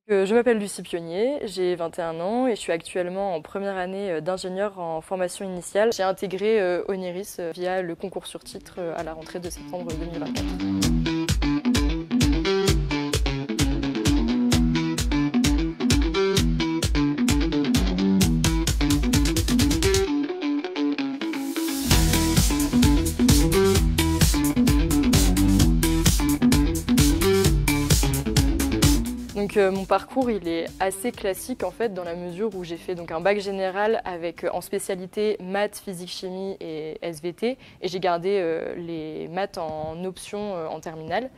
Je m'appelle Lucie Pionnier, j'ai 21 ans et je suis actuellement en première année d'ingénieur en formation initiale. J'ai intégré Oniris via le concours sur titre à la rentrée de septembre 2024. Donc mon parcours il est assez classique en fait dans la mesure où j'ai fait donc un bac général avec en spécialité maths, physique, chimie et SVT et j'ai gardé les maths en option en terminale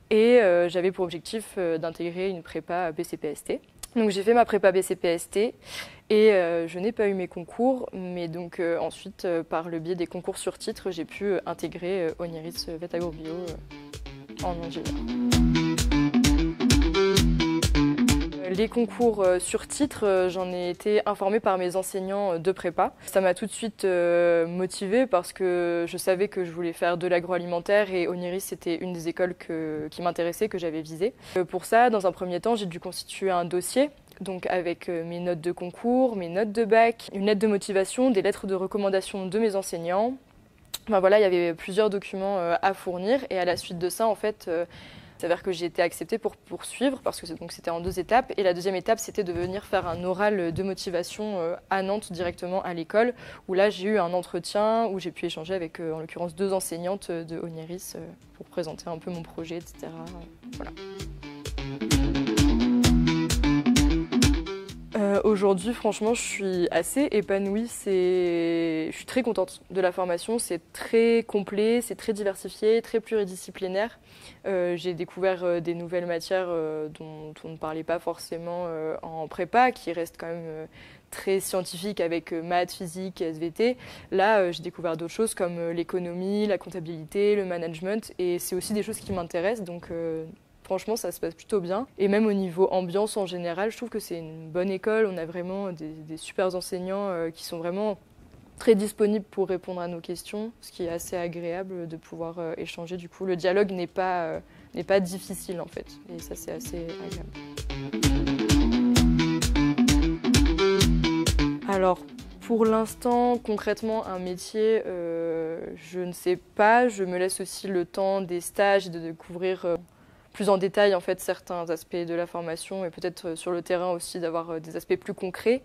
et j'avais pour objectif d'intégrer une prépa BCPST. Donc j'ai fait ma prépa BCPST et je n'ai pas eu mes concours, mais donc ensuite par le biais des concours sur titre j'ai pu intégrer Oniris Vetagrobio en ingénieur. Les concours sur titre, j'en ai été informée par mes enseignants de prépa. Ça m'a tout de suite motivée parce que je savais que je voulais faire de l'agroalimentaire et Oniris c'était une des écoles qui m'intéressait, que j'avais visée. Pour ça, dans un premier temps, j'ai dû constituer un dossier. Donc avec mes notes de concours, mes notes de bac, une lettre de motivation, des lettres de recommandation de mes enseignants. Enfin, voilà, il y avait plusieurs documents à fournir et à la suite de ça, en fait, il s'avère que j'ai été acceptée pour poursuivre parce que c'était en 2 étapes. Et la deuxième étape, c'était de venir faire un oral de motivation à Nantes directement à l'école, où là j'ai eu un entretien où j'ai pu échanger avec en l'occurrence 2 enseignantes de Oniris pour présenter un peu mon projet, etc. Voilà. Aujourd'hui, franchement, je suis assez épanouie. Je suis très contente de la formation. C'est très complet, c'est très diversifié, très pluridisciplinaire. J'ai découvert des nouvelles matières dont on ne parlait pas forcément en prépa, qui restent quand même très scientifiques avec maths, physique, SVT. Là, j'ai découvert d'autres choses comme l'économie, la comptabilité, le management. Et c'est aussi des choses qui m'intéressent. Donc, franchement, ça se passe plutôt bien. Et même au niveau ambiance en général, je trouve que c'est une bonne école. On a vraiment des super enseignants qui sont vraiment très disponibles pour répondre à nos questions, ce qui est assez agréable de pouvoir échanger. Du coup, le dialogue n'est pas difficile en fait. Et ça, c'est assez agréable. Alors, pour l'instant, concrètement, un métier, je ne sais pas. Je me laisse aussi le temps des stages et de découvrir plus en détail en fait certains aspects de la formation et peut-être sur le terrain aussi d'avoir des aspects plus concrets.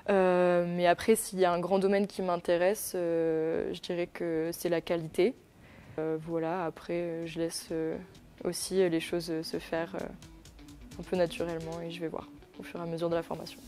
Mais après, s'il y a un grand domaine qui m'intéresse, je dirais que c'est la qualité. Voilà, après, je laisse aussi les choses se faire un peu naturellement et je vais voir au fur et à mesure de la formation.